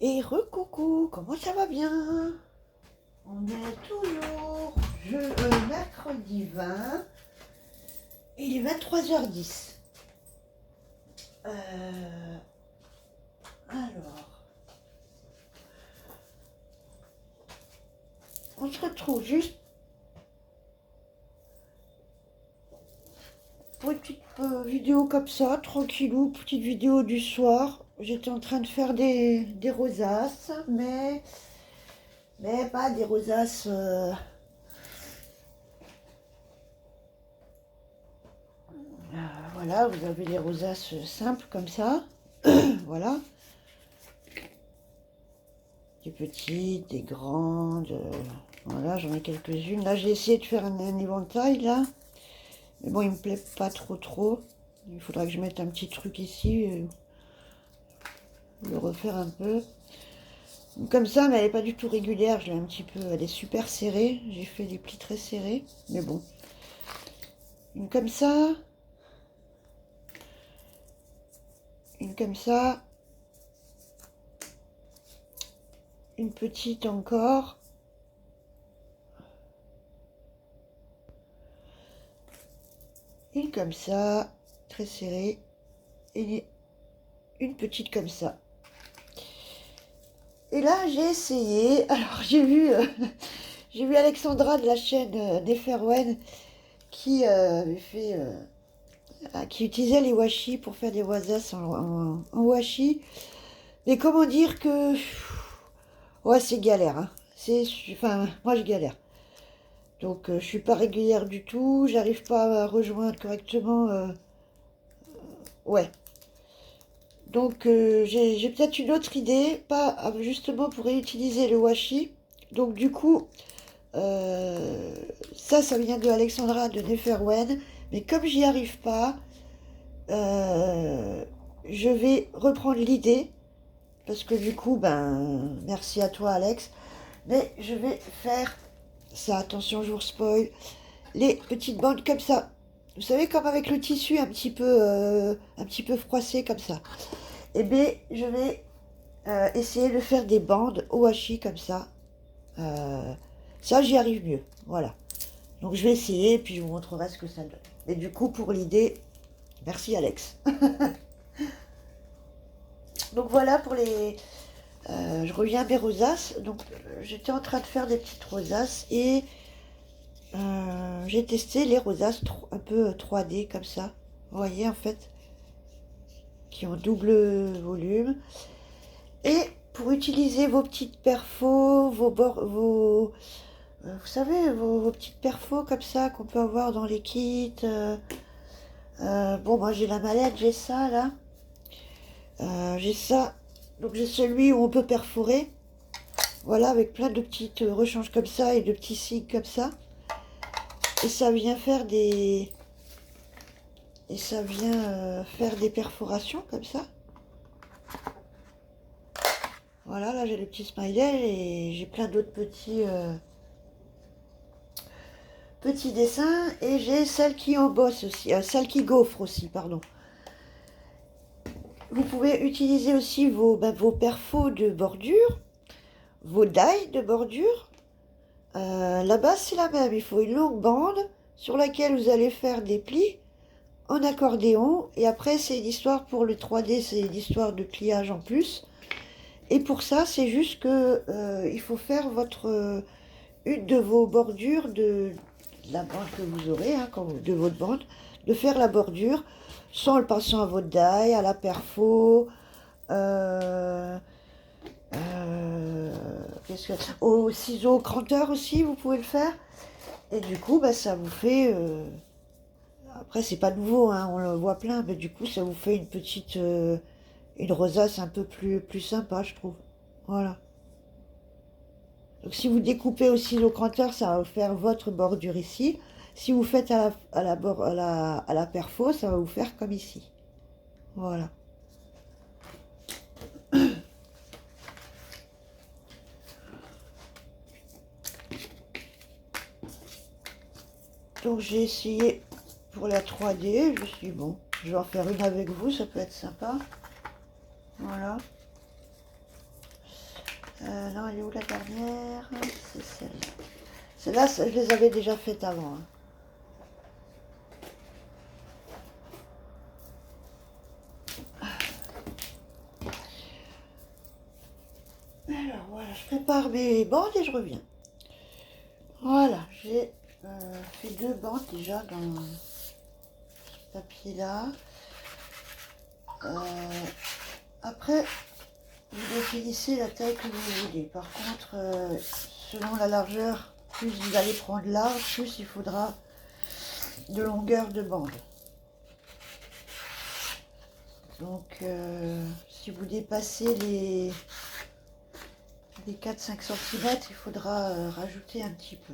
Et recoucou, comment ça va bien? On est toujours mercredi 20, il est 23h10. Alors, on se retrouve juste pour une petite vidéo comme ça, tranquillou, petite vidéo du soir. J'étais en train de faire des rosaces, mais pas des rosaces. Voilà, vous avez les rosaces simples comme ça. Voilà. Des petites, des grandes. Voilà, j'en ai quelques-unes. Là, j'ai essayé de faire un éventail, là. Mais bon, il me plaît pas trop. Il faudra que je mette un petit truc ici. Le refaire un peu. Comme ça, mais elle n'est pas du tout régulière. Je l'ai un petit peu... Elle est super serrée. J'ai fait des plis très serrés. Mais bon. Une comme ça. Une comme ça. Une petite encore. Une comme ça. Très serrée. Et une petite comme ça. Et là, j'ai essayé. Alors, j'ai vu Alexandra de la chaîne Neferwen qui avait fait, qui utilisait les washi pour faire des wasas en washi. Mais comment dire que, ouais, c'est galère. Hein. Enfin, moi, je galère. Donc, je suis pas régulière du tout. J'arrive pas à rejoindre correctement. Ouais. Donc, j'ai peut-être une autre idée, pas justement pour réutiliser le washi. Donc, du coup, Euh, ça vient de Alexandra de Neferwen, mais comme j'y arrive pas, euh, je vais reprendre l'idée, parce que du coup, ben, merci à toi Alex, mais je vais faire ça, attention, je vous spoil, les petites bandes comme ça. Vous savez, comme avec le tissu un petit peu froissé comme ça. Et bien, je vais essayer de faire des bandes au washi comme ça. Euh, Ça, j'y arrive mieux. Voilà. Donc je vais essayer et puis je vous montrerai ce que ça donne. Et du coup, pour l'idée, merci Alex. Donc voilà pour les... je reviens à mes rosaces. Donc j'étais en train de faire des petites rosaces et j'ai testé les rosaces un peu 3D comme ça. Vous voyez en fait, qui ont double volume. Et pour utiliser vos petites perfos, vous savez, vos petites perfos comme ça qu'on peut avoir dans les kits. Bon, moi j'ai la mallette, j'ai ça là. J'ai ça. Donc j'ai celui où on peut perforer. Voilà, avec plein de petites rechanges comme ça et de petits signes comme ça. Et ça vient faire des... Et ça vient faire des perforations comme ça. Voilà, là j'ai le petit smiley et j'ai plein d'autres petits dessins. Et j'ai celle qui embosse aussi, celle qui gaufre aussi, pardon. Vous pouvez utiliser aussi vos perfos de bordure, vos die de bordure. La base c'est la même, il faut une longue bande sur laquelle vous allez faire des plis en accordéon. Et après c'est une histoire pour le 3D, c'est une histoire de pliage en plus. Et pour ça c'est juste que il faut faire une de vos bordures de la bande que vous aurez, hein, de votre bande, de faire la bordure sans le passant à votre die, à la perfo, euh, euh, au ciseau cranteur aussi vous pouvez le faire. Et du coup, bah, ça vous fait... Après, c'est pas nouveau, hein, on le voit plein, mais du coup, ça vous fait une petite... une rosace un peu plus sympa, je trouve. Voilà. Donc, si vous découpez aussi au cranteur, ça va vous faire votre bordure ici. Si vous faites à la perfo, ça va vous faire comme ici. Voilà. Donc, j'ai essayé pour la 3D. Je me suis dit, bon, je vais en faire une avec vous, ça peut être sympa. Voilà. Non, elle est où la dernière? C'est celle-là. Celle-là, je les avais déjà faites avant, hein. Alors voilà, je prépare mes bandes et je reviens. Voilà, j'ai fait 2 bandes déjà dans ce papier-là. Après, vous définissez la taille que vous voulez. Par contre, selon la largeur, plus vous allez prendre large, plus il faudra de longueur de bande. Donc, si vous dépassez les 4-5 cm, il faudra rajouter un petit peu.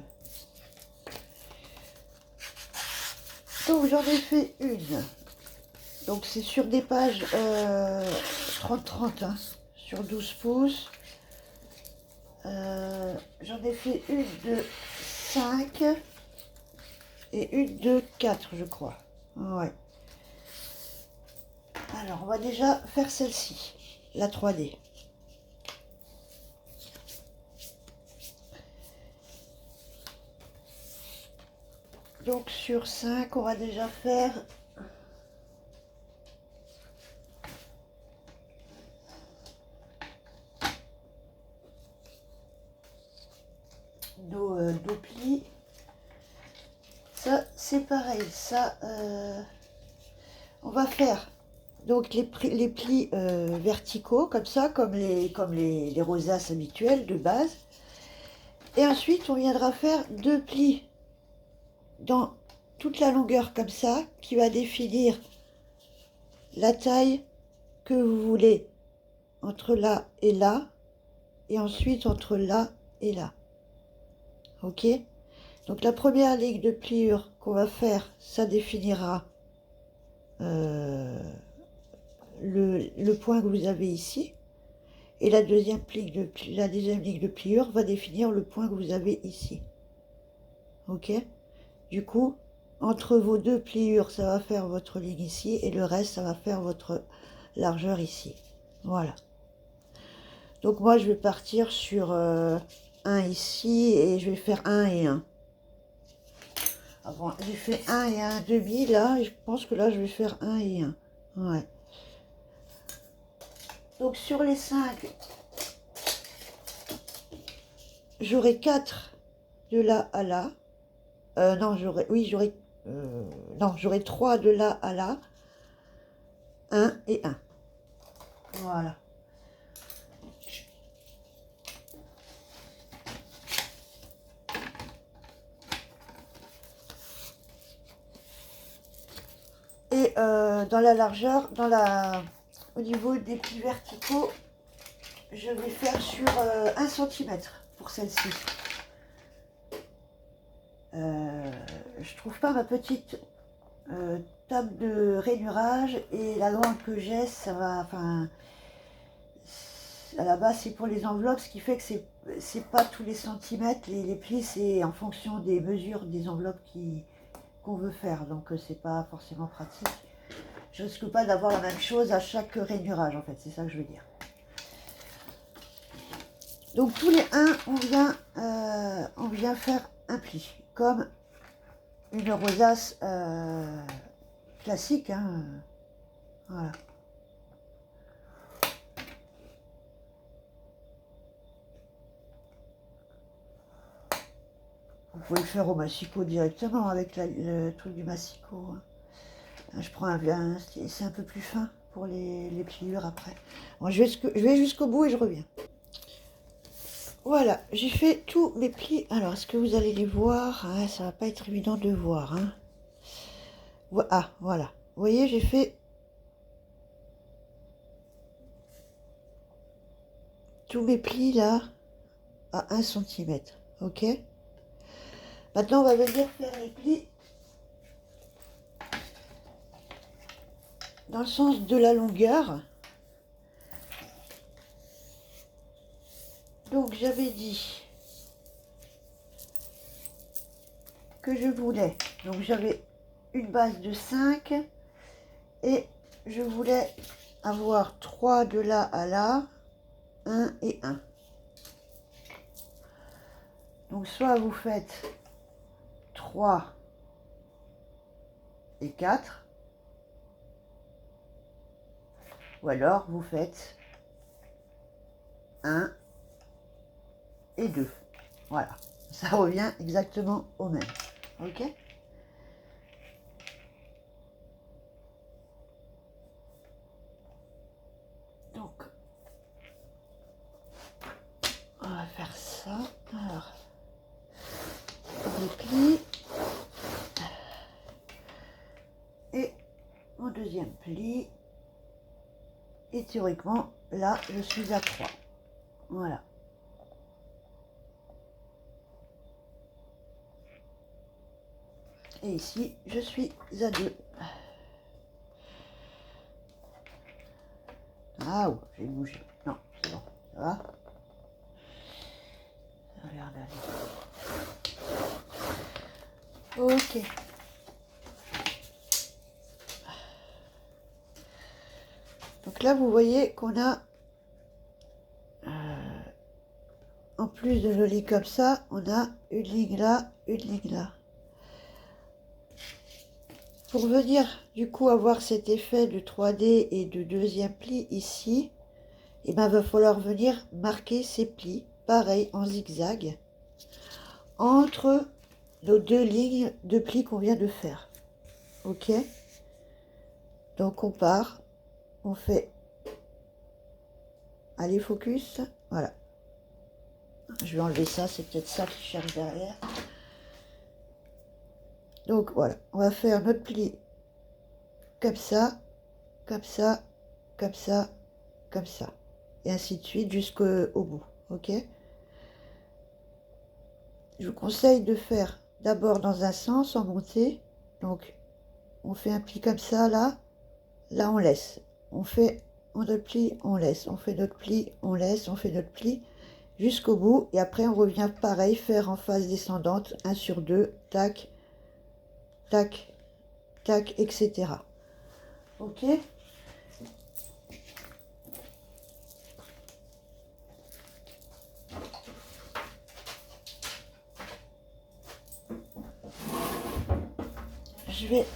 Donc, j'en ai fait une. Donc, c'est sur des pages 30-30, hein, sur 12 pouces. J'en ai fait une de 5 et une de 4, je crois. Ouais. Alors, on va déjà faire celle-ci, la 3D. Donc, sur 5, on va déjà faire nos plis. Ça, c'est pareil. Ça, on va faire donc les plis verticaux, comme ça, comme les rosaces habituelles de base. Et ensuite, on viendra faire 2 plis dans toute la longueur comme ça, qui va définir la taille que vous voulez entre là et là, et ensuite entre là et là. Ok? Donc la première ligne de pliure qu'on va faire, ça définira le point que vous avez ici. Et la deuxième ligne de pliure va définir le point que vous avez ici. Ok? Du coup, entre vos 2 pliures, ça va faire votre ligne ici, et le reste, ça va faire votre largeur ici. Voilà. Donc moi, je vais partir sur 1 ici, et je vais faire 1 et 1. Ah bon, j'ai fait 1 et 1 demi, là, et je pense que là, je vais faire 1 et 1. Ouais. Donc sur les 5, j'aurai 4 de là à là. Non, j'aurai 3 de là à là. 1 et 1. Voilà. Et dans la largeur, au niveau des plis verticaux, je vais faire sur 1 cm pour celle-ci. Je trouve pas ma petite table de rainurage, et la grande que j'ai, ça va, enfin, à la base c'est pour les enveloppes, ce qui fait que c'est pas tous les centimètres, les plis, c'est en fonction des mesures des enveloppes qu'on veut faire, donc c'est pas forcément pratique. Je risque pas d'avoir la même chose à chaque rainurage, en fait, c'est ça que je veux dire. Donc tous les 1, on vient faire un pli, comme une rosace classique, hein. Voilà. Vous pouvez le faire au massicot directement avec le truc du massicot, hein. Je prends c'est un peu plus fin pour les pliures après. Bon, je vais jusqu'au bout et je reviens. Voilà, j'ai fait tous mes plis. Alors, est-ce que vous allez les voir? Ah, ça va pas être évident de voir, hein. Ah, voilà. Vous voyez, j'ai fait tous mes plis là à 1 cm. Ok? Maintenant, on va venir faire les plis dans le sens de la longueur. Donc, j'avais dit que je voulais. Donc, j'avais une base de 5 et je voulais avoir 3 de là à là, 1 et 1. Donc soit vous faites 3 et 4, ou alors vous faites 1 et 2. Voilà, ça revient exactement au même. Ok? Donc, on va faire ça. Alors, je plie. Et mon deuxième pli. Et théoriquement, là, je suis à 3. Voilà. Et ici, je suis à 2. Ah, ouais, j'ai bougé. Non, c'est bon. Ça va? Ça a l'air d'aller. Ok. Donc là, vous voyez qu'on a, en plus de joli comme ça, on a une ligne là, une ligne là. Pour venir du coup avoir cet effet de 3D et de deuxième pli ici, il va falloir venir marquer ces plis, pareil en zigzag, entre nos deux lignes de plis qu'on vient de faire. Ok? Donc on part, on fait, allez focus, voilà. Je vais enlever ça, c'est peut-être ça qui cherche derrière. Donc voilà, on va faire notre pli comme ça, comme ça, comme ça, comme ça. Et ainsi de suite jusqu'au bout. Ok? Je vous conseille de faire d'abord dans un sens en montée. Donc on fait un pli comme ça là. Là on laisse. On fait notre pli, on laisse. On fait notre pli, on laisse. On fait notre pli jusqu'au bout. Et après on revient pareil, faire en phase descendante. 1 sur 2. Tac, tac, tac, etc. Ok? Je vais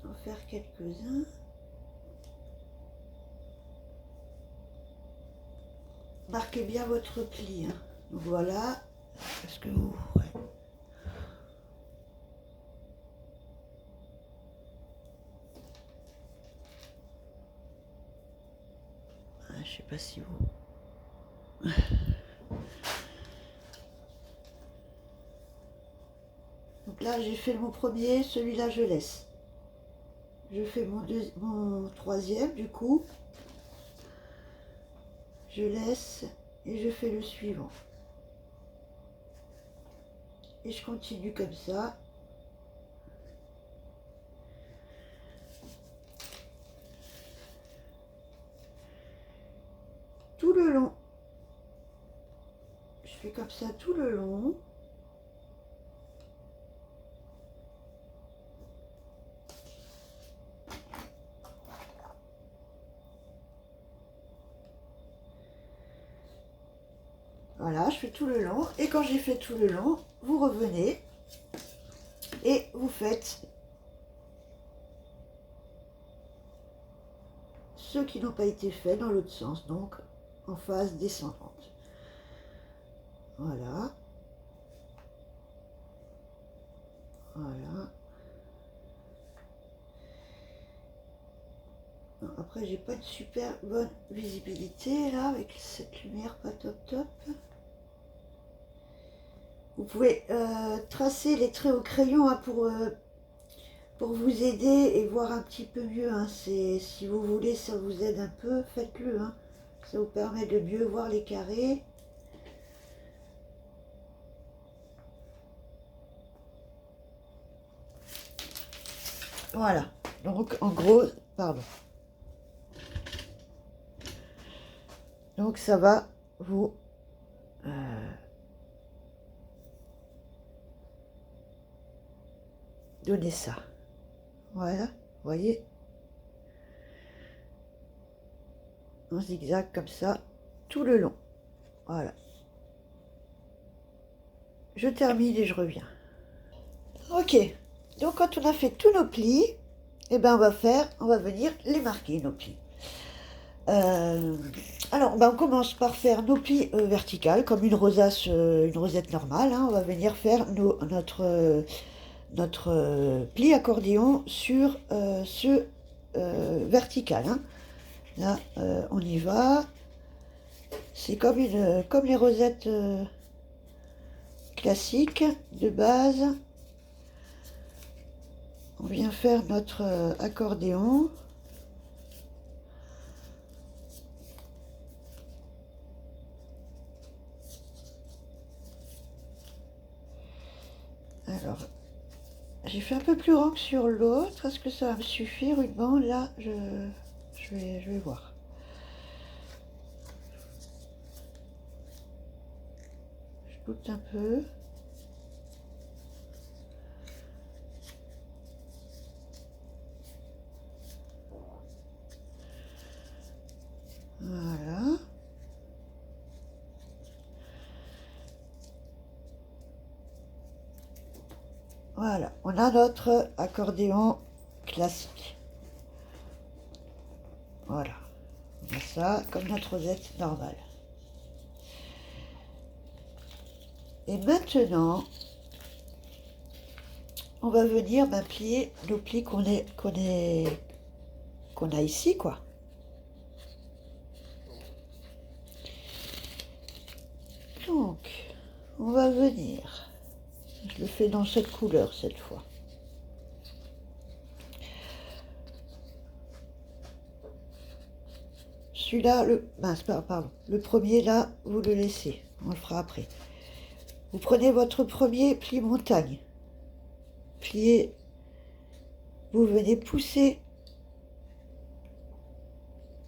en faire quelques-uns. Marquez bien votre pli. Hein. Voilà. Parce que vous... Ouais. Ah, je sais pas si vous... Donc là, j'ai fait mon premier, celui-là, je laisse. Je fais mon troisième, du coup. Je laisse et je fais le suivant. Et je continue comme ça. Tout le long. Je fais comme ça tout le long. Voilà, je fais tout le long. Et quand j'ai fait tout le long, vous revenez et vous faites ceux qui n'ont pas été faits dans l'autre sens, donc en phase descendante. Voilà. Voilà. Après, j'ai pas de super bonne visibilité là avec cette lumière pas top top. Vous pouvez tracer les traits au crayon hein, pour vous aider et voir un petit peu mieux. Hein. Si vous voulez, ça vous aide un peu, faites-le. Hein. Ça vous permet de mieux voir les carrés. Voilà. Donc, en gros, pardon. Donc, ça va vous donner ça. Voilà. Vous voyez? en zigzag comme ça, tout le long. Voilà. Je termine et je reviens. Ok, donc quand on a fait tous nos plis, eh ben on va venir les marquer, nos plis. Euh, alors, ben, on commence par faire nos plis verticales, comme une rosace, une rosette normale, hein. On va venir faire notre pli accordéon sur ce vertical, hein. Là, on y va. C'est comme les rosettes classiques de base. On vient faire notre accordéon. Alors, j'ai fait un peu plus grand que sur l'autre. Est-ce que ça va me suffire une bande? Là, je vais voir. Je doute un peu. Voilà. Voilà, on a notre accordéon classique. Voilà, on a ça comme notre rosette normale. Et maintenant, on va venir plier nos plis qu'on a ici, quoi. Donc, on va venir. Je le fais dans cette couleur cette fois. Celui-là, pardon, le premier là, vous le laissez. On le fera après. Vous prenez votre premier pli montagne. Pliez. Vous venez pousser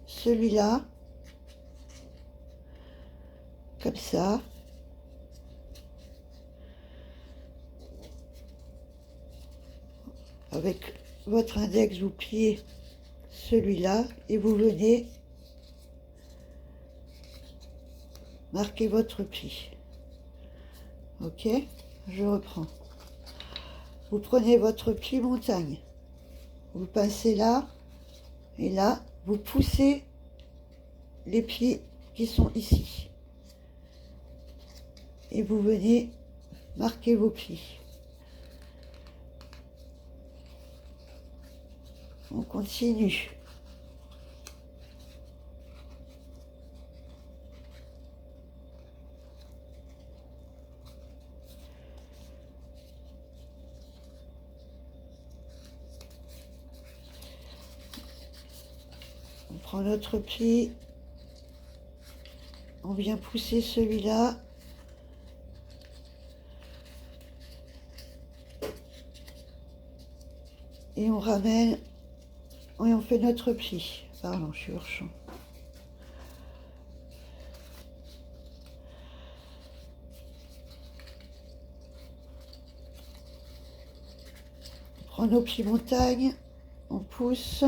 celui-là. Comme ça. Avec votre index, vous pliez celui-là et vous venez marquer votre pli. Ok, je reprends. Vous prenez votre pli montagne, vous pincez là et là, vous poussez les plis qui sont ici. Et vous venez marquer vos plis. On continue. On prend notre pli. On vient pousser celui-là. Et on ramène. Et on fait notre pli. Pardon, je suis hors champ. On prend nos plis montagne. On pousse.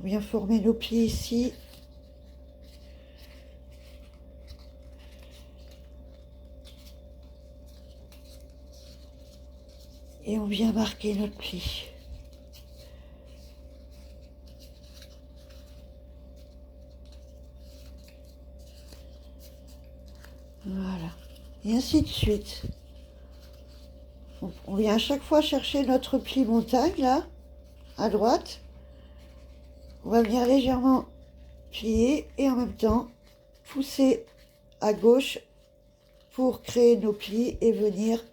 On vient former nos plis ici. Et on vient marquer notre pli. Voilà. Et ainsi de suite. On vient à chaque fois chercher notre pli montagne, là, à droite. On va venir légèrement plier et en même temps pousser à gauche pour créer nos plis et venir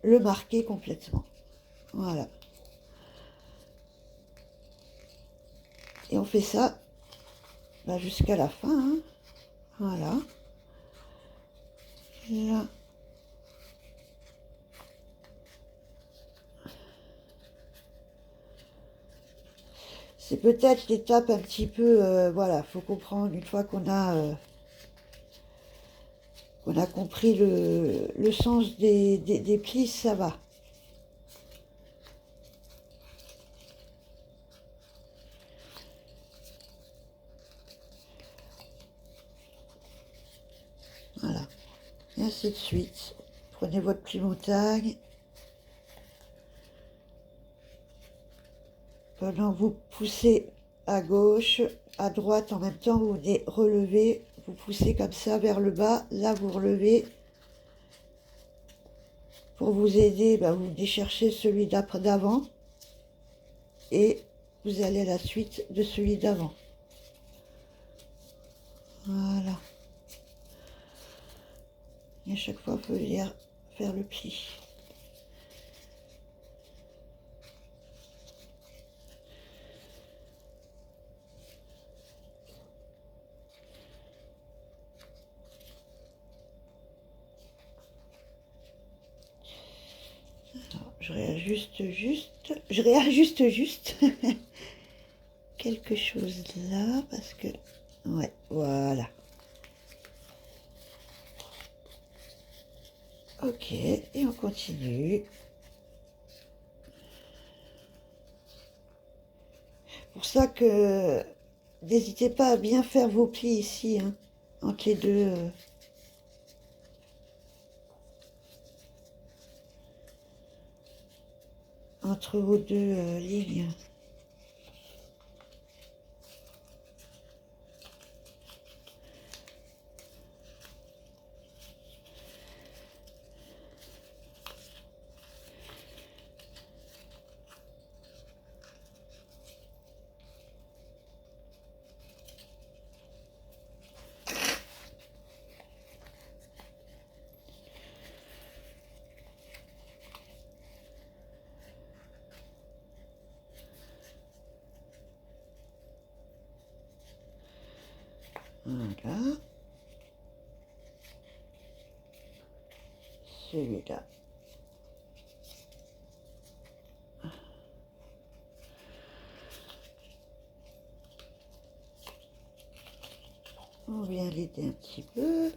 le marquer complètement. Voilà. Et on fait ça jusqu'à la fin, hein. Voilà. Là. C'est peut-être l'étape un petit peu, voilà, faut comprendre une fois qu'on a compris le sens des plis, ça va. ainsi de suite. Prenez votre pli montagne. Pendant que vous poussez à gauche, à droite en même temps, vous venez relever, vous poussez comme ça vers le bas, là vous relevez. Pour vous aider, vous venez chercher celui d'avant et vous allez à la suite de celui d'avant. Voilà. Et à chaque fois, il faut venir faire le pli. Alors, je réajuste juste quelque chose là parce que ouais, voilà. Ok, et on continue. Pour ça que n'hésitez pas à bien faire vos plis ici, hein, entre les deux. Entre vos deux lignes. Voilà. Celui-là. On vient l'aider un petit peu.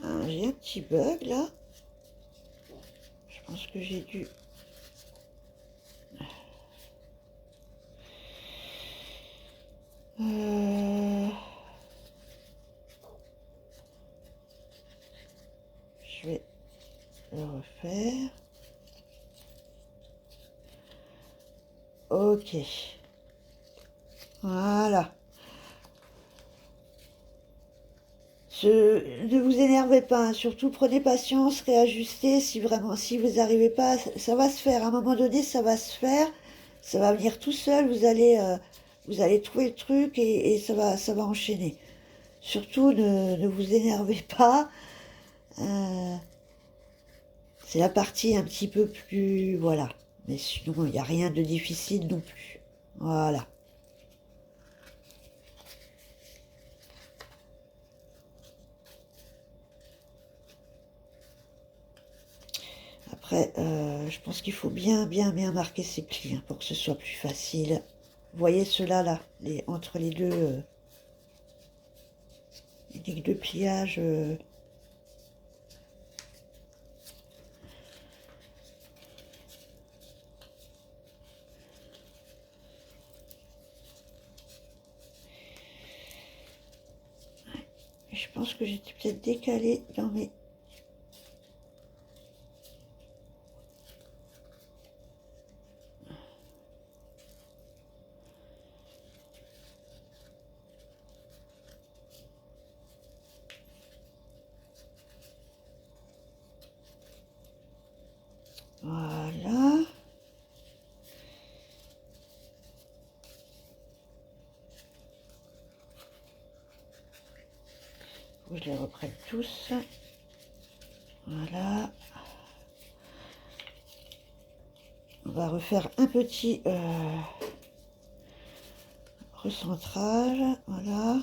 Ah, j'ai un petit bug là. Je pense que j'ai dû... Je vais le refaire. Ok. Voilà. Ne vous énervez pas, hein. Surtout prenez patience, réajustez si vraiment, si vous n'arrivez pas, ça va se faire. À un moment donné, ça va se faire, ça va venir tout seul, vous allez trouver le truc et ça va enchaîner. Surtout, ne vous énervez pas. Euh, c'est la partie un petit peu plus, voilà. Mais sinon, il n'y a rien de difficile non plus. Voilà. Après, je pense qu'il faut bien marquer ses plis hein, pour que ce soit plus facile. Vous voyez ceux-là, là, entre les lignes de pliage. Je pense que j'étais peut-être décalée dans mes... Voilà. Faut que je les reprenne tous. Voilà. On va refaire un petit recentrage, voilà.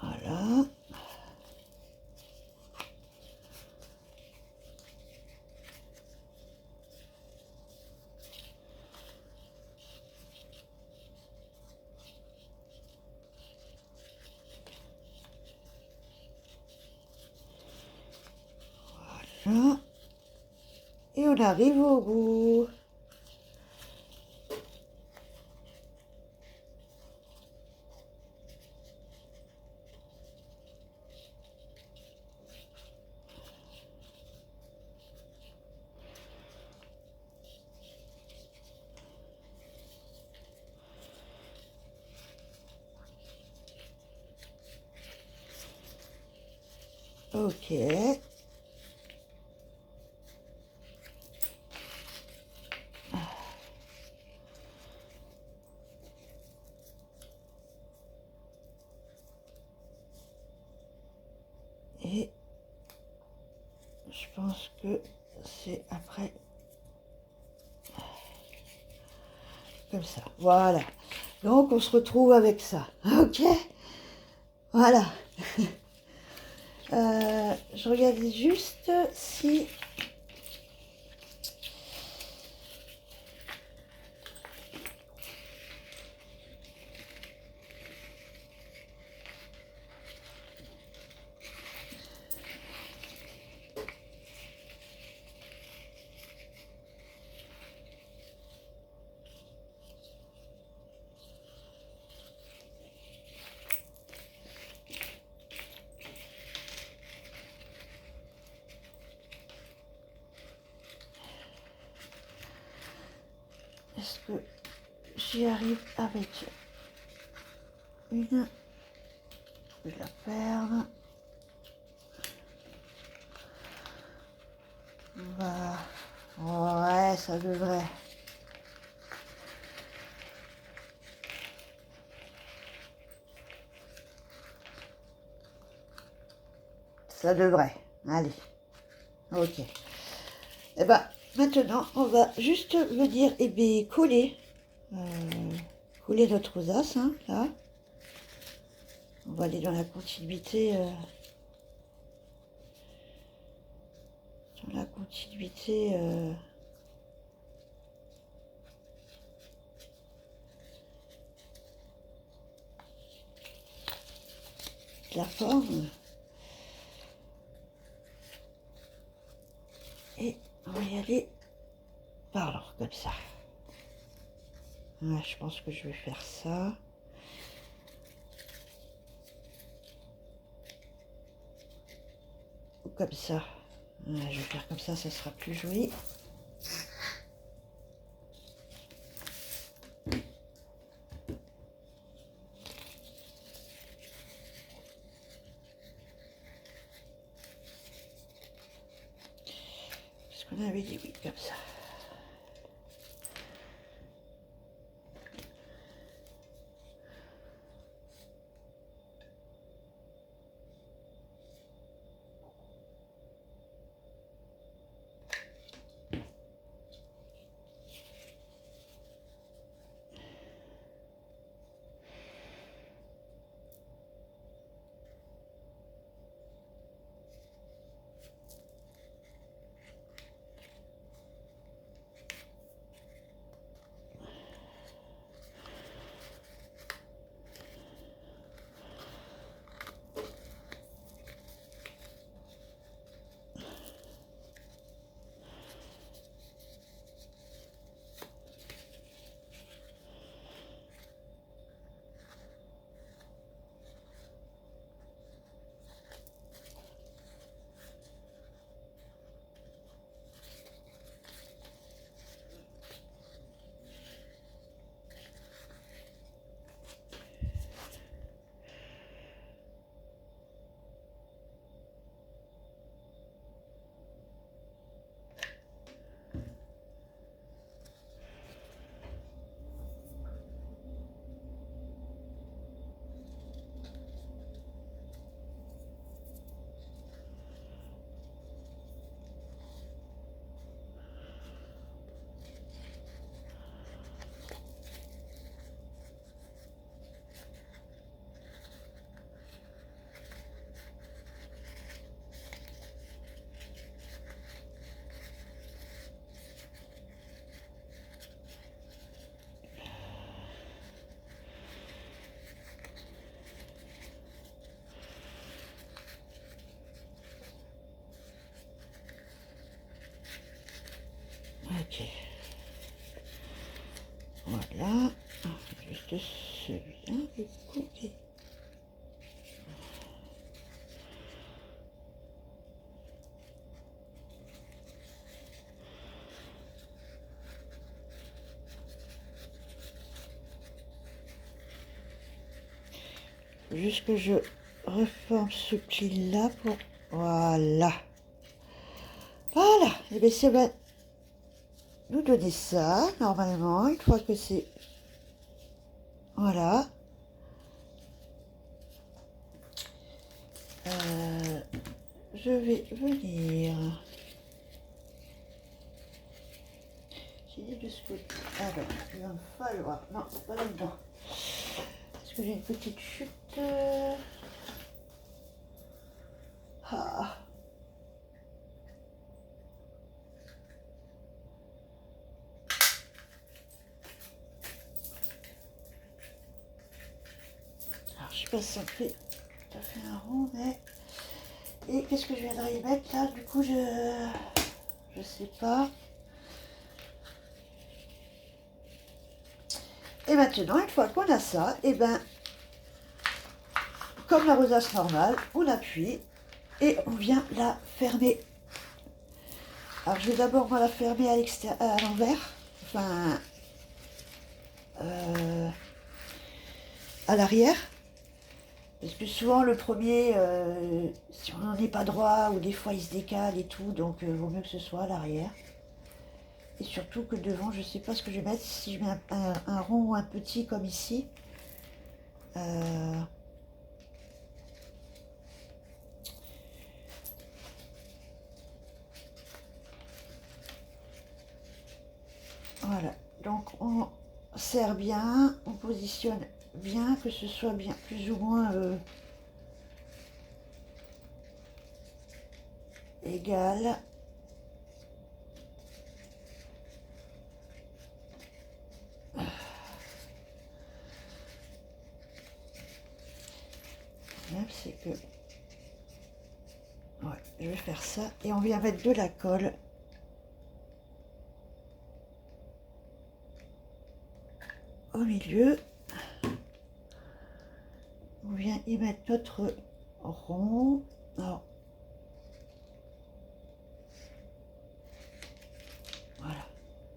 Voilà. Voilà. Et on arrive au bout. Ok. Et je pense que c'est après comme ça. Voilà. Donc on se retrouve avec ça. Ok. Voilà. Je regarde juste si... Est-ce que j'y arrive avec une de la perle? Bah, ouais, ça devrait. Ça devrait. Allez. Ok. Et ben, maintenant, on va juste venir coller. Coller notre rosace, hein, là. On va aller dans la continuité. Dans la continuité. De la forme. Et on va y aller par là, comme ça. Ouais, je pense que je vais faire ça. Ou comme ça. Ouais, je vais faire comme ça sera plus joli. Parce qu'on avait dit oui, comme ça. Ok. Voilà. Juste celui-là, du coup. Ok. Juste que je reforme ce pli-là pour... Voilà. Voilà. Et bien, ça va nous donner ça, normalement, une fois que c'est... Voilà. Je vais venir... J'ai dit de ce côté. Alors, il va me falloir... Non, pas là-dedans. Parce que j'ai une petite chute. Ah. Alors, je sais pas si ça fait tout à fait un rond, mais... Et qu'est-ce que je viendrai y mettre là? Du coup, je sais pas. Et maintenant, une fois qu'on a ça, et ben, comme la rosace normale, on appuie et on vient la fermer. Alors, je vais d'abord moi la fermer à l'extérieur, à l'envers, enfin, à l'arrière. Parce que souvent, le premier, si on n'en est pas droit, ou des fois il se décale et tout, donc vaut mieux que ce soit à l'arrière. Et surtout que devant, je sais pas ce que je vais mettre, si je mets un rond ou un petit comme ici. Voilà, donc on serre bien, on positionne bien, que ce soit bien plus ou moins égal. Même c'est que... Ouais, je vais faire ça et on vient mettre de la colle. Au milieu. On vient y mettre notre rond. Alors, voilà.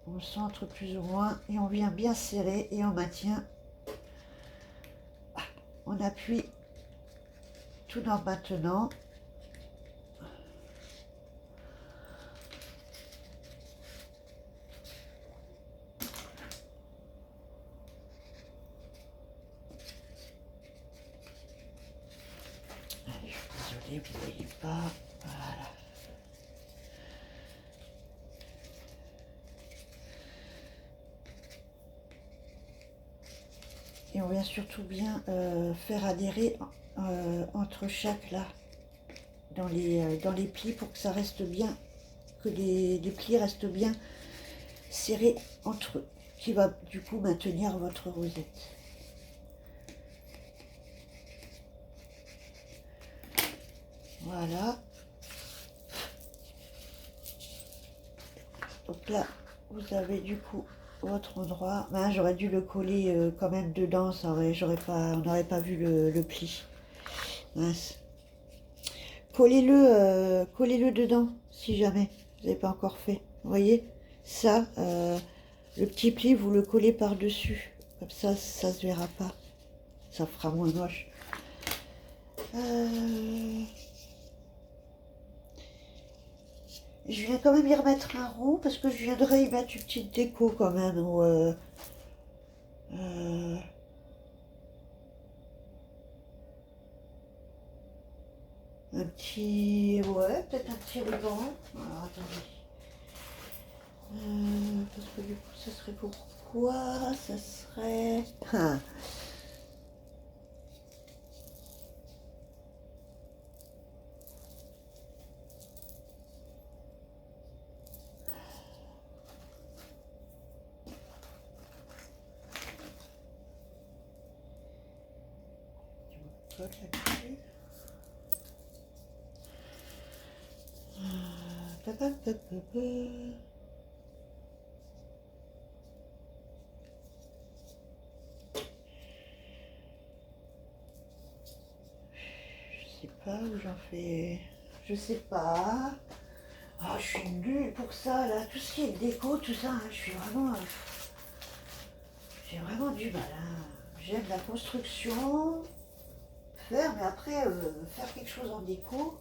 On centre plus ou moins et on vient bien serrer et on maintient. On appuie tout en maintenant. Je suis désolée, vous ne voyez pas. Voilà. Et on vient surtout bien faire adhérer entre chaque là, dans les plis pour que ça reste bien, que les plis restent bien serrés entre eux, qui va du coup maintenir votre rosette. Voilà. Donc là, vous avez du coup votre endroit. Ben, j'aurais dû le coller quand même dedans, on n'aurait pas vu le pli. Mince. Collez-le dedans, si jamais vous n'avez pas encore fait. Vous voyez, ça, le petit pli, vous le collez par-dessus. Comme ça se verra pas. Ça fera moins moche. Je viens quand même y remettre un rond parce que je viendrai y mettre une petite déco quand même. Un petit... Ouais, peut-être un petit ruban. Alors, attendez. Parce que du coup, ça serait pourquoi? Ça serait... Ah. Colle là-dessus. Pa, pa, pa, pa, pa. pas où j'en fais. Je sais pas. Ah, je suis nulle pour ça, là. Tout ce qui est déco, tout ça, hein, je suis vraiment. J'ai vraiment du mal. Hein. J'aime la construction, faire, mais après, faire quelque chose en déco.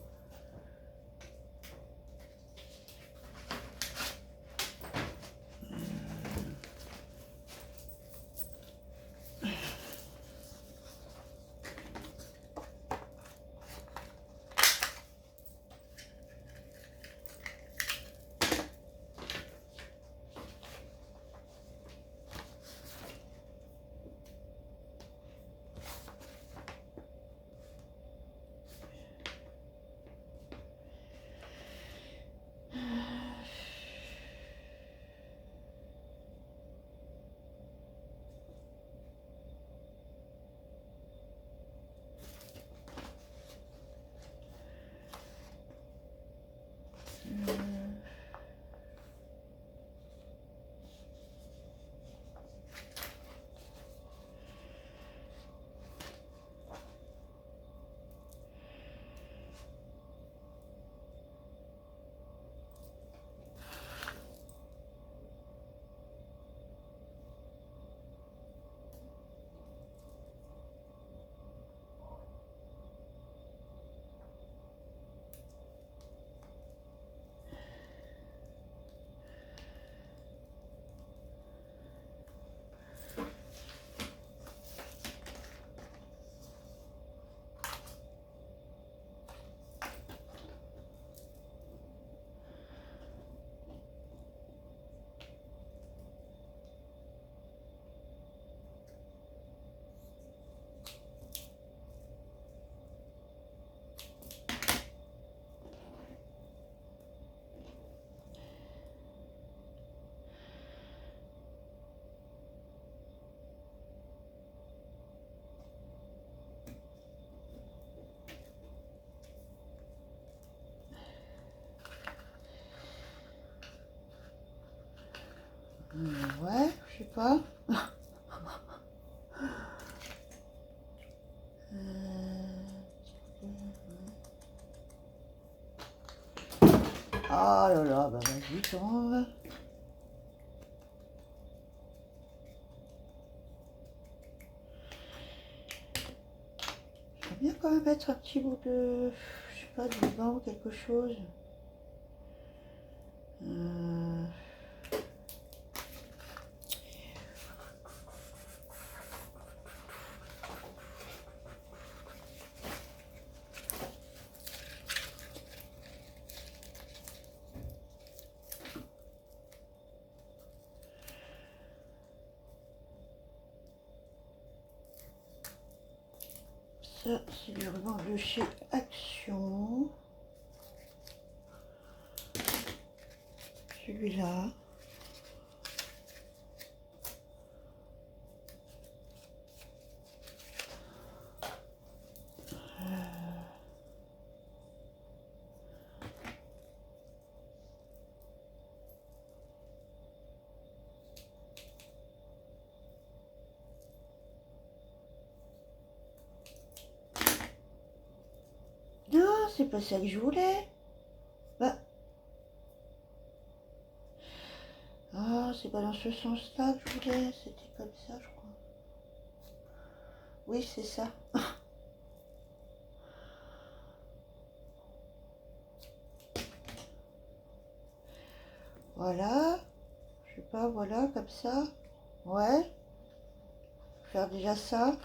Ouais, je sais pas. Ah là là, bah vas-y, tombe. J'aimerais bien quand même mettre un petit bout de, je sais pas, de banc ou quelque chose. Ça, c'est le ruban de chez Action. Celui-là. Non, c'est pas ça que je voulais. Bah. Ah, c'est pas dans ce sens-là que je voulais. C'était comme ça, je crois. Oui, c'est ça. Voilà. Je sais pas, voilà, comme ça. Ouais. Faire déjà ça.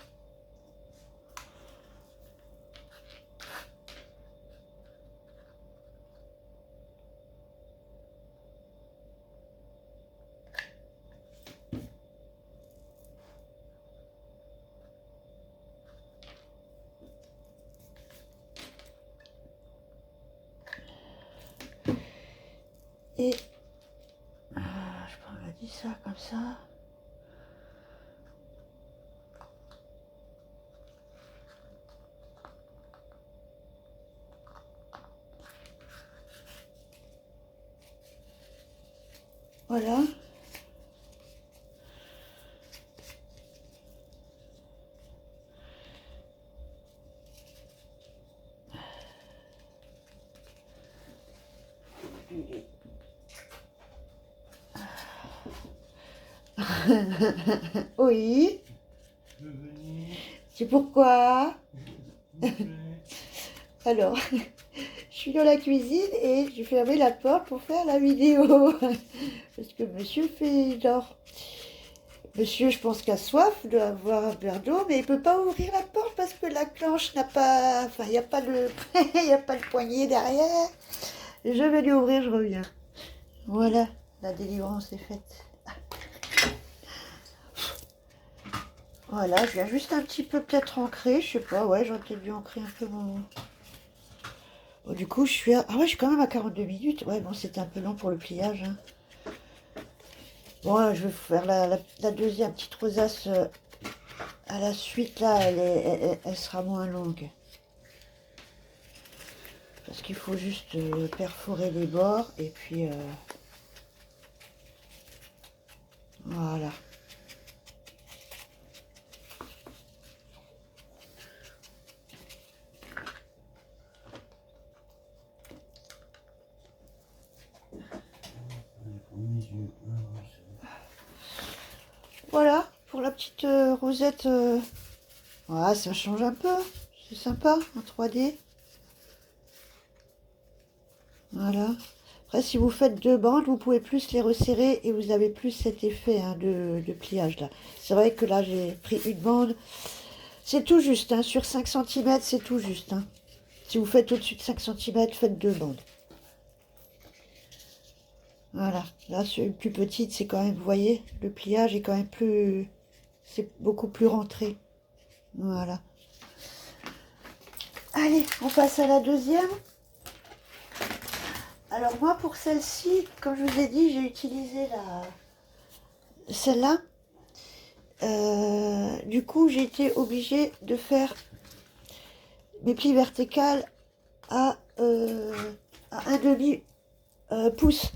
Et je peux regarder ça comme ça. Voilà. reculer. Oui. C'est pourquoi? Alors, je suis dans la cuisine et j'ai fermé la porte pour faire la vidéo. Parce que monsieur fait genre... Monsieur, je pense qu'a soif, doit avoir un verre d'eau, mais il peut pas ouvrir la porte parce que la clenche n'a pas... Enfin, il n'y a pas le... il n'y a pas le poignet derrière. Je vais lui ouvrir, je reviens. Voilà, la délivrance est faite. Voilà, je viens juste un petit peu peut-être ancrer, je sais pas, ouais, j'aurais peut-être dû ancrer un peu mon... Bon, du coup, je suis à... Ah ouais, je suis quand même à 42 minutes. Ouais, bon, c'était un peu long pour le pliage. Hein. Bon, je vais faire la deuxième petite rosace à la suite, là, elle sera moins longue. Parce qu'il faut juste perforer les bords, et puis... voilà. Voilà, pour la petite rosette. Ouais, ça change un peu. C'est sympa, en 3D. Voilà. Après, si vous faites deux bandes, vous pouvez plus les resserrer et vous avez plus cet effet hein, de pliage là. C'est vrai que là, j'ai pris une bande. C'est tout juste, hein, sur 5 cm, c'est tout juste. Hein. Si vous faites au-dessus de 5 cm, faites deux bandes. Voilà. Là, sur une plus petite, c'est quand même, vous voyez, le pliage est quand même plus... C'est beaucoup plus rentré. Voilà. Allez, on passe à la deuxième. Alors moi, pour celle-ci, comme je vous ai dit, j'ai utilisé celle-là. Du coup, j'ai été obligée de faire mes plis verticales à 1,5 pouce.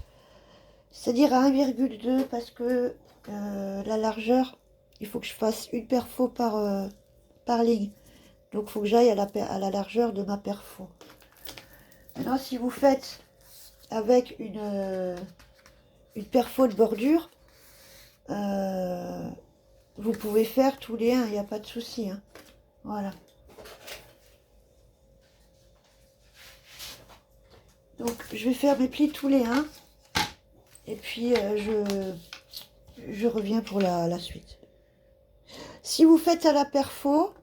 C'est-à-dire à 1,2 parce que la largeur, il faut que je fasse une perfo par ligne. Donc, il faut que j'aille à la largeur de ma perfo. Maintenant, si vous faites avec une perfo de bordure, vous pouvez faire tous les 1, il n'y a pas de souci. Hein. Voilà. Donc, je vais faire mes plis tous les 1. Et puis, je reviens pour la suite. Si vous faites à la perfo,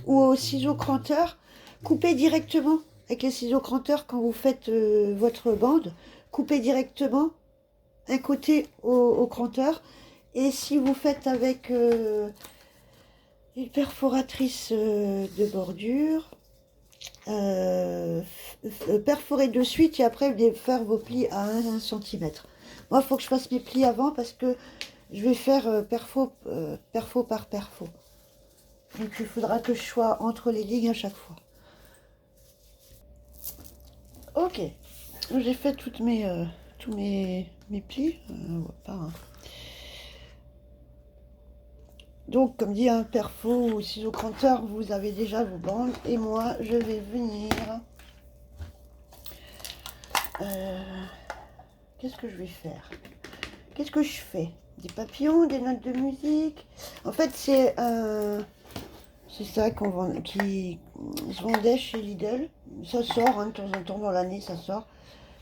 ou au ciseau cranteur, coupez directement avec les ciseaux cranteurs quand vous faites votre bande. Coupez directement un côté au cranteur. Et si vous faites avec une perforatrice de bordure, perforer de suite et après faire vos plis à 1 cm. Moi, il faut que je fasse mes plis avant parce que je vais faire perfo par perfo. Donc, il faudra que je sois entre les lignes à chaque fois. Ok, j'ai fait tous mes plis. Pas, hein. Donc, comme dit, un perfo ou ciseau cranteur, vous avez déjà vos bandes. Et moi, je vais venir... qu'est-ce que je vais faire? Qu'est-ce que je fais? Des papillons, des notes de musique. En fait, c'est ça qui se vendait chez Lidl. Ça sort hein, de temps en temps dans l'année, ça sort.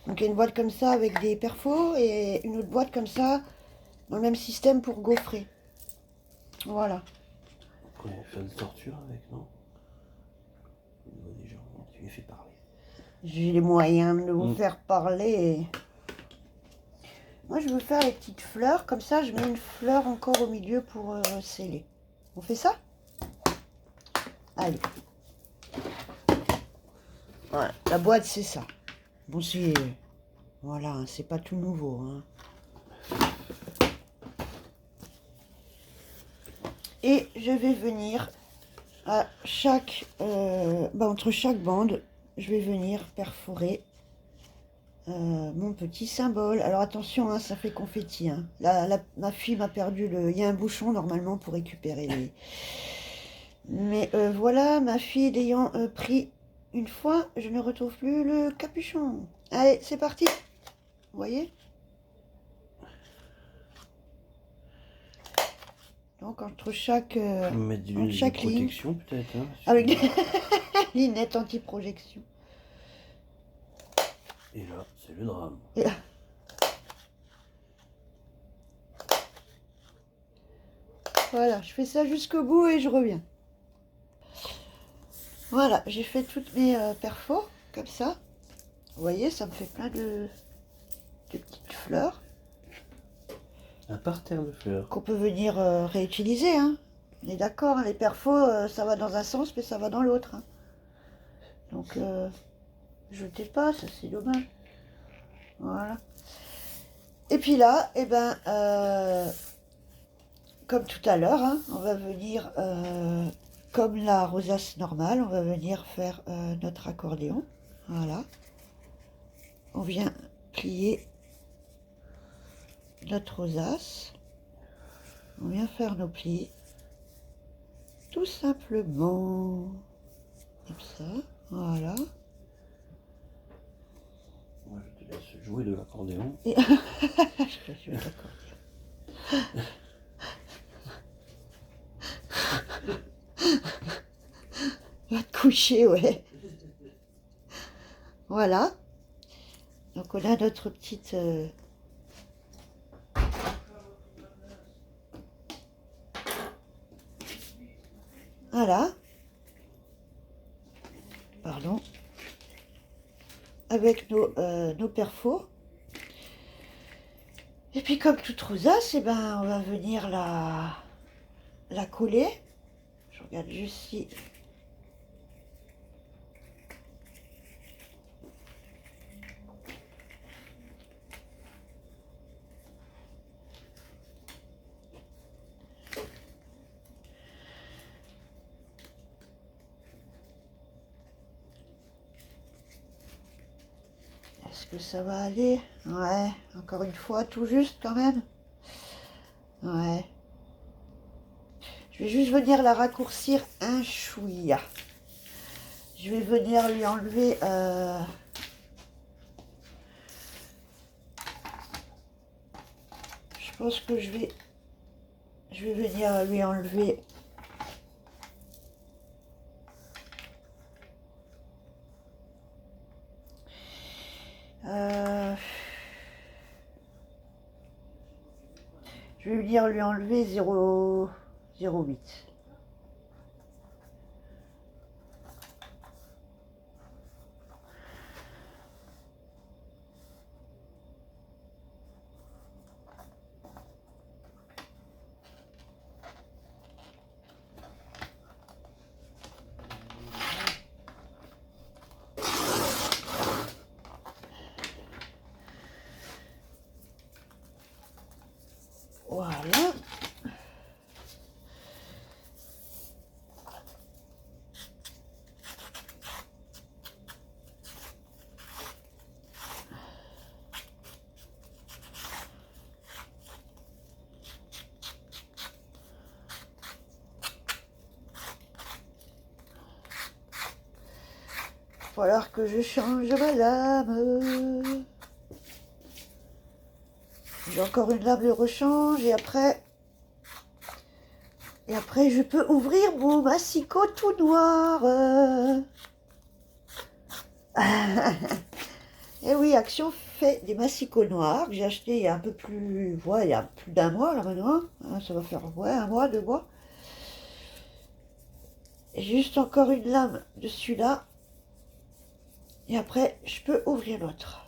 Donc il y a une boîte comme ça avec des perfos et une autre boîte comme ça dans le même système pour gaufrer. Voilà. On pourrait faire des tortures avec, non? Au niveau des gens, tu les fais parler. J'ai les moyens de vous faire parler. Moi, je veux faire les petites fleurs. Comme ça, je mets une fleur encore au milieu pour sceller. On fait ça? Allez. Voilà, la boîte, c'est ça. Bon, c'est... Voilà, hein, c'est pas tout nouveau. Hein. Et je vais venir à chaque... entre chaque bande, je vais venir perforer mon petit symbole. Alors attention, hein, ça fait confetti. Hein. Ma fille m'a perdu le... Il y a un bouchon normalement pour récupérer les... Mais voilà, ma fille ayant pris une fois, je ne retrouve plus le capuchon. Allez, c'est parti. Vous voyez? Donc entre chaque, Mettre des entre lunettes de chaque ligne, protection peut-être. Hein, avec des lunettes anti-projection. Et là, c'est le drame. Et là. Voilà, je fais ça jusqu'au bout et je reviens. Voilà, j'ai fait toutes mes perfos, comme ça. Vous voyez, ça me fait plein de petites fleurs Un parterre de fleurs. qu'on peut venir réutiliser. Hein. On est d'accord, hein, les perfos, ça va dans un sens, mais ça va dans l'autre. Hein. Donc, jetez pas, ça c'est dommage. Voilà. Et puis là, eh ben, comme tout à l'heure, hein, on va venir, comme la rosace normale, on va venir faire notre accordéon. Voilà. On vient plier notre rosace. On vient faire nos plis. Tout simplement. Comme ça. Voilà. Moi, je te laisse jouer de l'accordéon. Et... je suis d'accord. Va te coucher, ouais. Voilà. Donc on a notre petite... Voilà. Pardon. Avec nos perfos. Et puis comme toute rosace, eh ben, on va venir la coller. Je regarde juste si... Est-ce que ça va aller? Ouais, encore une fois, tout juste quand même. Ouais. Je vais juste venir la raccourcir un chouïa. Je vais venir lui enlever... Je pense que je vais venir lui enlever... Je vais venir lui enlever 0,08. Voilà. Il va falloir que je change ma lame. J'ai encore une lame de rechange et après je peux ouvrir mon massicot tout noir. Et oui, Action fait des massicots noirs que j'ai acheté il y a un peu plus, ouais, il y a plus d'un mois là maintenant. Hein, ça va faire ouais, un mois, 2 mois. Et j'ai juste encore une lame de celui-là. Et après, je peux ouvrir l'autre.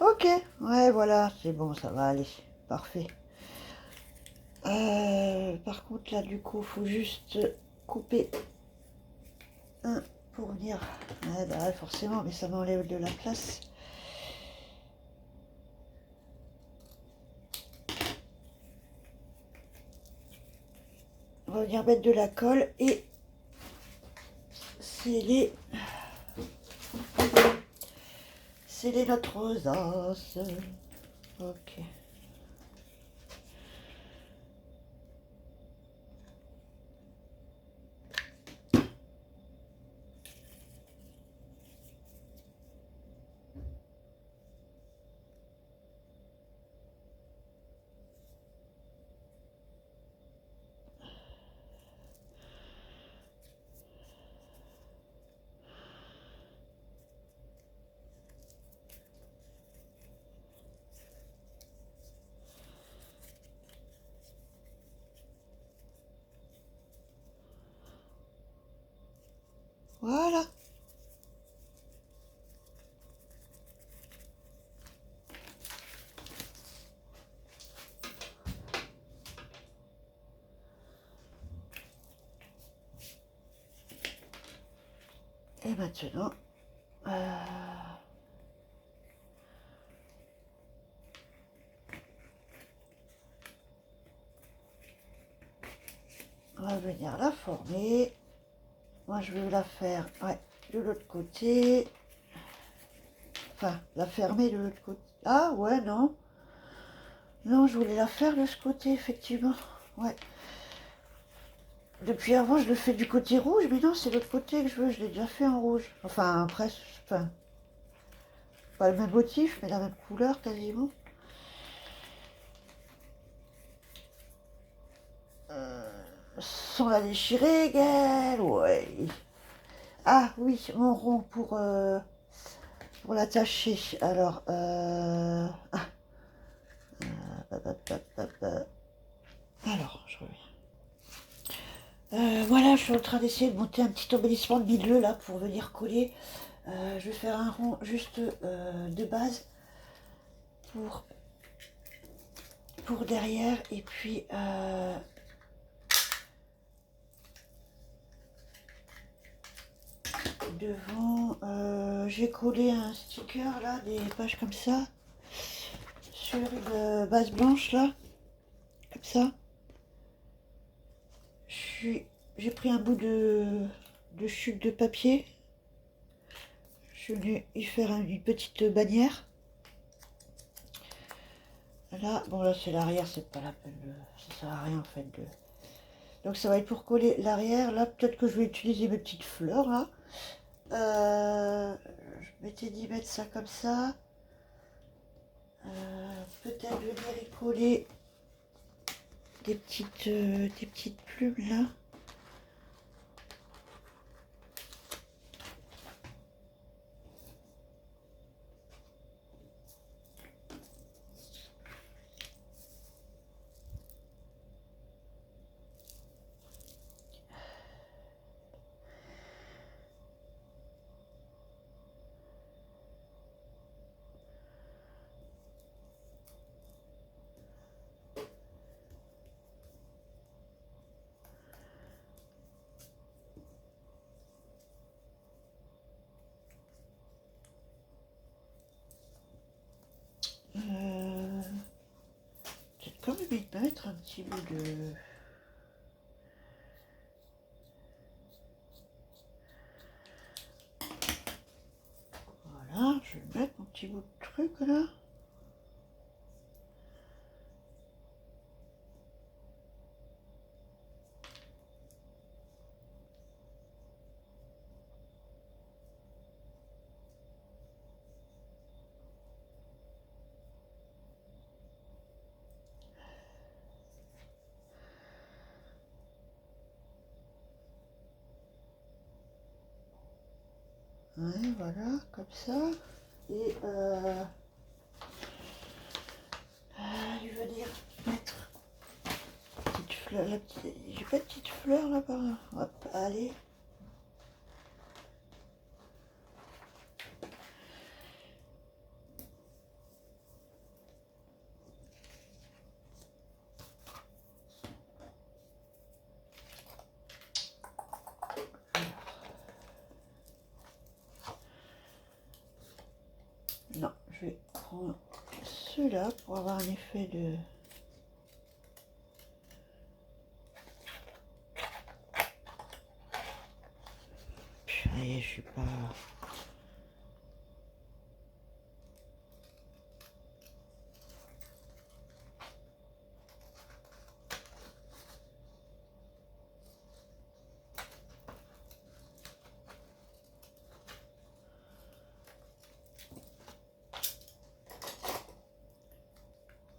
Ok, ouais, voilà, c'est bon, ça va aller. Parfait. Par contre, là, du coup, faut juste couper un pour venir. Ouais, bah, ouais, forcément, mais ça m'enlève de la place. On va venir mettre de la colle et sceller notre rosace. Ok. Voilà. Et maintenant, on va venir la former. Moi, je vais la faire de l'autre côté. Enfin, la fermer de l'autre côté. Ah, ouais, non. Non, je voulais la faire de ce côté, effectivement. Ouais. Depuis avant, je le fais du côté rouge, mais non, c'est l'autre côté que je veux. Je l'ai déjà fait en rouge. Enfin, presque. Enfin, pas le même motif, mais la même couleur, quasiment. Sans la déchirer, Gaëlle. Ouais. Ah, oui, mon rond pour l'attacher. Alors, alors, je reviens. Voilà, je suis en train d'essayer de monter un petit embellissement de milieu là pour venir coller. Je vais faire un rond juste de base pour derrière et puis devant. J'ai collé un sticker là, des pages comme ça sur une base blanche là, comme ça. J'ai pris un bout de chute de papier. Je vais y faire une petite bannière. Là, bon là c'est l'arrière, c'est pas la peine de... Ça sert à rien en fait de... Donc ça va être pour coller l'arrière. Là peut-être que je vais utiliser mes petites fleurs là. Je m'étais dit mettre ça comme ça. Peut-être venir y coller des petites plumes là. Peut-être quand même y mettre un petit bout de... Voilà, je vais mettre mon petit bout de truc là. Ouais, voilà, comme ça. Et il va dire mettre petite fleur, j'ai pas de petite fleur là par là. Hop, allez. Non, je vais prendre ceux-là pour avoir un effet de... Allez, je suis pas...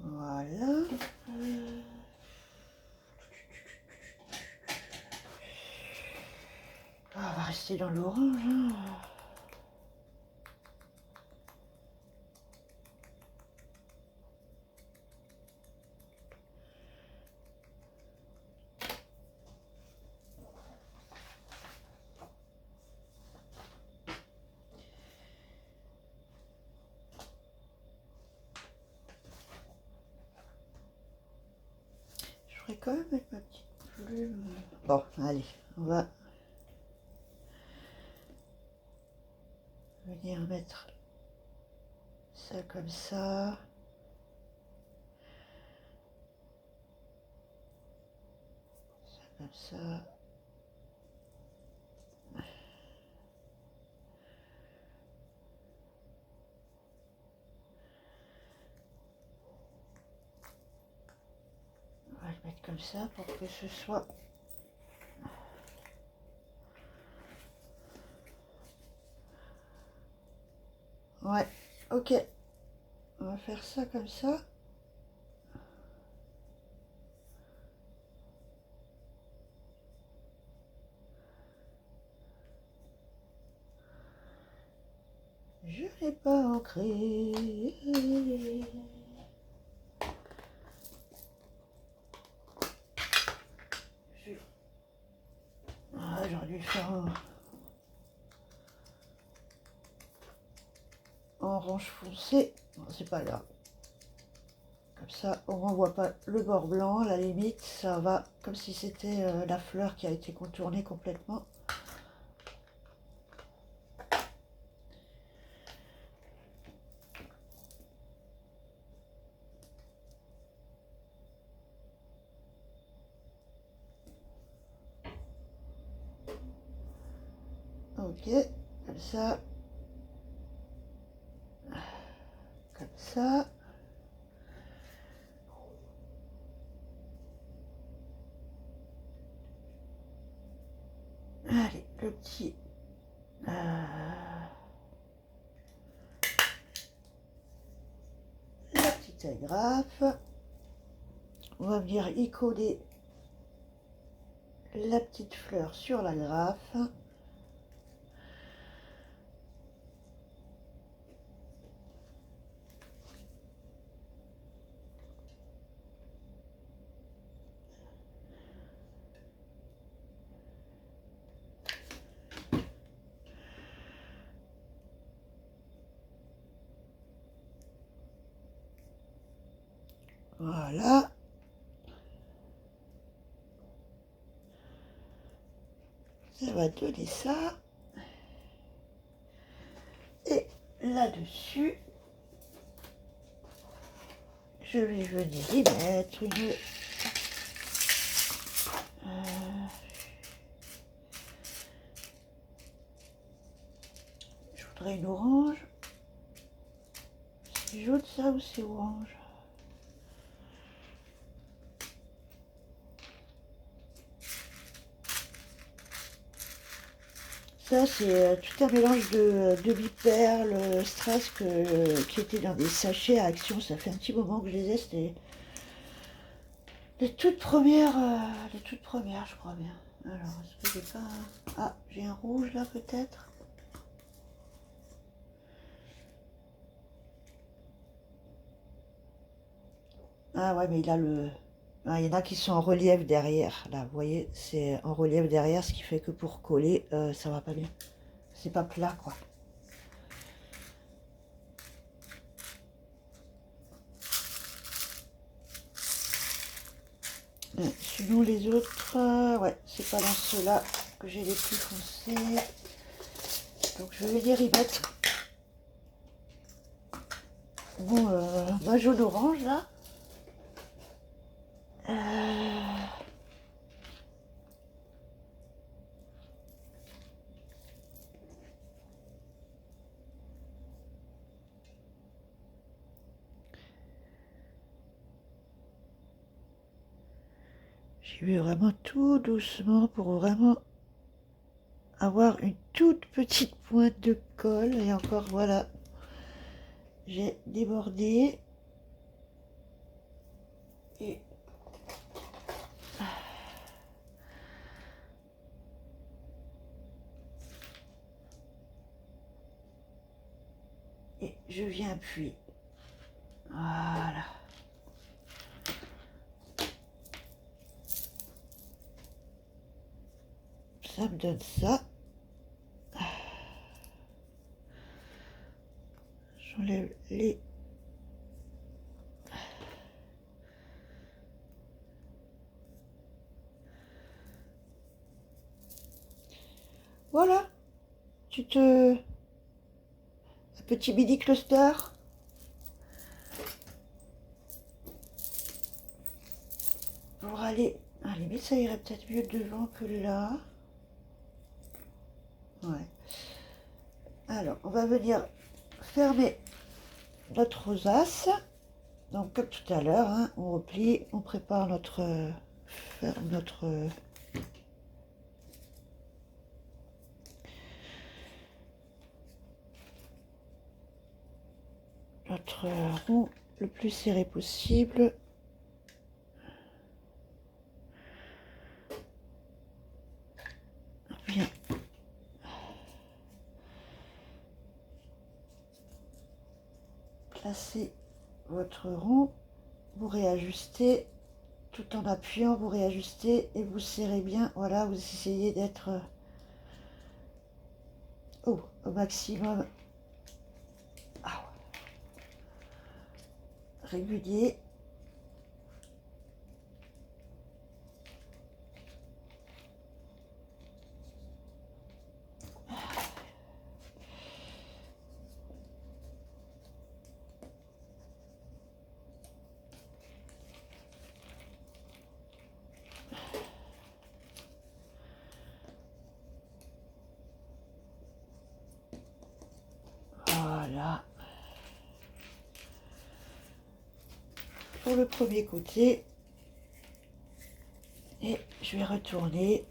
Voilà. On va rester dans l'orange. Hein. Je ferais quand même avec ma petite plume. Bon, allez, on va venir mettre ça comme ça. Ça comme ça. On va le mettre comme ça pour que ce soit... Ouais, ok. On va faire ça comme ça. Je n'ai pas ancré. Ah, j'aurais dû le faire en orange foncé. Bon, c'est pas grave. Comme ça, on ne voit pas le bord blanc. À la limite, ça va comme si c'était la fleur qui a été contournée complètement. Ok, comme ça. Comme ça. Allez, le petit... la petite agrafe. On va venir y coller la petite fleur sur l'agrafe. Voilà. Ça va donner ça. Et là-dessus, je vais venir y mettre une... je voudrais une orange. C'est jaune ça ou c'est orange? Ça, c'est tout un mélange de demi-perles, strass qui étaient dans des sachets à Action. Ça fait un petit moment que je les ai. C'était les toutes premières, je crois bien. Alors, est-ce que j'ai pas... Ah, j'ai un rouge là peut-être. Ah ouais, mais il a le... Ah, il y en a qui sont en relief derrière. Là, vous voyez, c'est en relief derrière, ce qui fait que pour coller, ça va pas bien. C'est pas plat, quoi. Sinon, les autres, ouais, c'est pas dans ceux-là que j'ai les plus foncés. Donc, je vais venir y mettre ma jaune orange, là. J'y vais vraiment tout doucement pour vraiment avoir une toute petite pointe de colle. Et encore, voilà, j'ai débordé. Et je viens appuyer. Voilà. Ça me donne ça. J'enlève les... Voilà. Un petit mini cluster. Pour aller... À la limite, ça irait peut-être mieux devant que là. Ouais. Alors, on va venir fermer notre rosace. Donc, comme tout à l'heure, hein, on replie, on prépare notre rond le plus serré possible. Bien. Placez votre rond, vous réajustez, tout en appuyant, vous réajustez et vous serrez bien. Voilà, vous essayez d'être au maximum régulier. Voilà. Pour le premier côté. Et je vais retourner.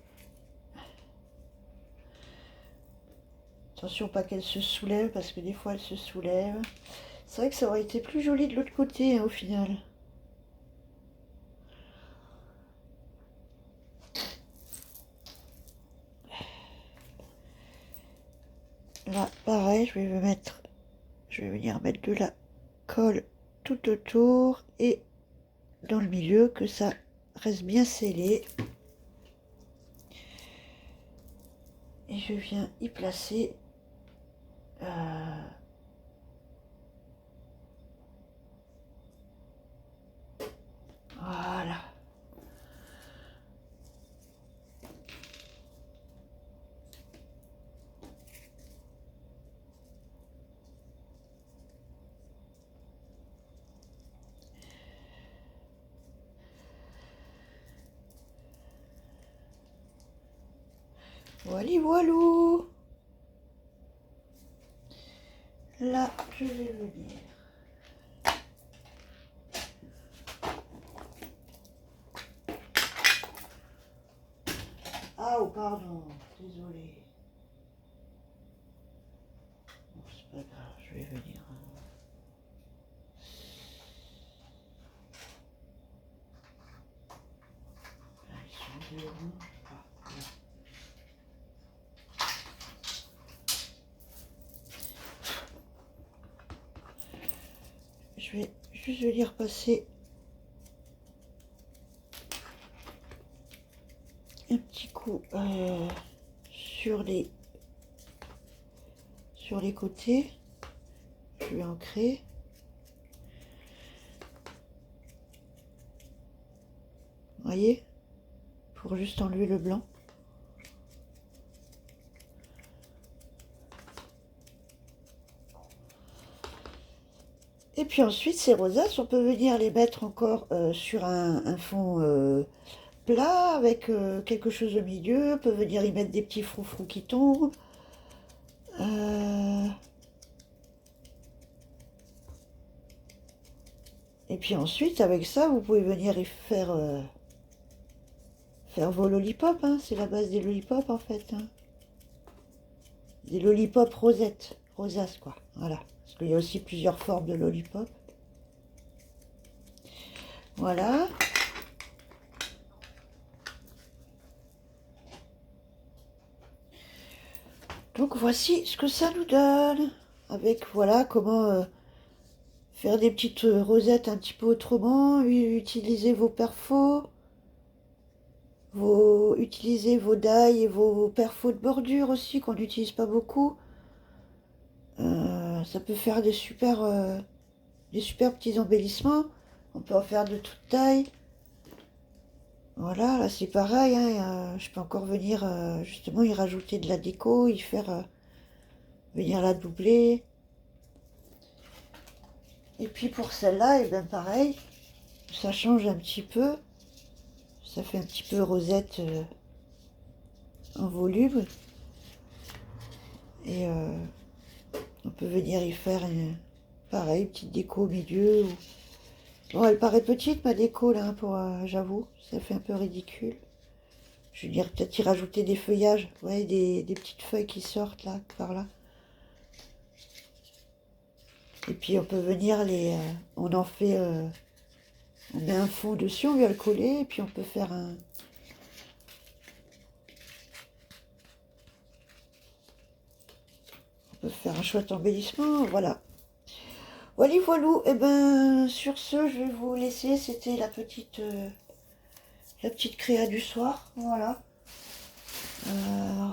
Attention pas qu'elle se soulève, parce que des fois elle se soulève. C'est vrai que ça aurait été plus joli de l'autre côté, hein, au final. Là, pareil, je vais venir mettre de la colle tout autour et dans le milieu, que ça reste bien scellé. Et je viens y placer voilà. Voilà, voilou. Là, je vais venir. Ah, oh, pardon, désolé. Bon, c'est pas grave, je vais venir. Là, ils sont deux ronds. Ah, là. Je vais juste venir passer un petit coup sur les côtés. Je vais ancrer. Vous voyez, pour juste enlever le blanc. Et puis ensuite, ces rosaces, on peut venir les mettre encore sur un fond plat avec quelque chose au milieu. On peut venir y mettre des petits froufrous qui tombent. Et puis ensuite, avec ça, vous pouvez venir y faire faire vos lollipops, hein. C'est la base des lollipops en fait, hein. Des lollipops rosettes, rosaces quoi, voilà. Parce qu'il y a aussi plusieurs formes de lollipops. Voilà. Donc voici ce que ça nous donne. Avec voilà comment faire des petites rosettes un petit peu autrement. Utiliser vos perfos. Utilisez vos die et vos perfos de bordure aussi qu'on n'utilise pas beaucoup. Ça peut faire des super petits embellissements. On peut en faire de toute taille. Voilà, là c'est pareil, hein, je peux encore venir justement y rajouter de la déco, y faire venir la doubler. Et puis pour celle-là, et bien pareil, ça change un petit peu. Ça fait un petit peu rosette en volume. Et on peut venir y faire pareil, une petite déco au milieu. Bon, elle paraît petite ma déco là, j'avoue, ça fait un peu ridicule. Je veux dire, peut-être y rajouter des feuillages, ouais, des petites feuilles qui sortent là, par là. Et puis on peut venir on en fait, on met un fond dessus, on vient le coller, et puis on peut faire un chouette embellissement, voilà. Voilà, voilou, et ben sur ce, je vais vous laisser, c'était la petite créa du soir, voilà.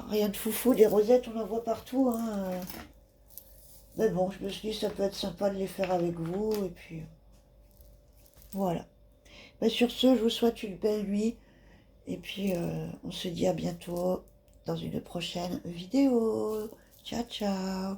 Rien de foufou, des rosettes, on en voit partout, hein. Mais bon, je me suis dit, ça peut être sympa de les faire avec vous, et puis voilà. Ben, sur ce, je vous souhaite une belle nuit, et puis on se dit à bientôt dans une prochaine vidéo. Ciao, ciao.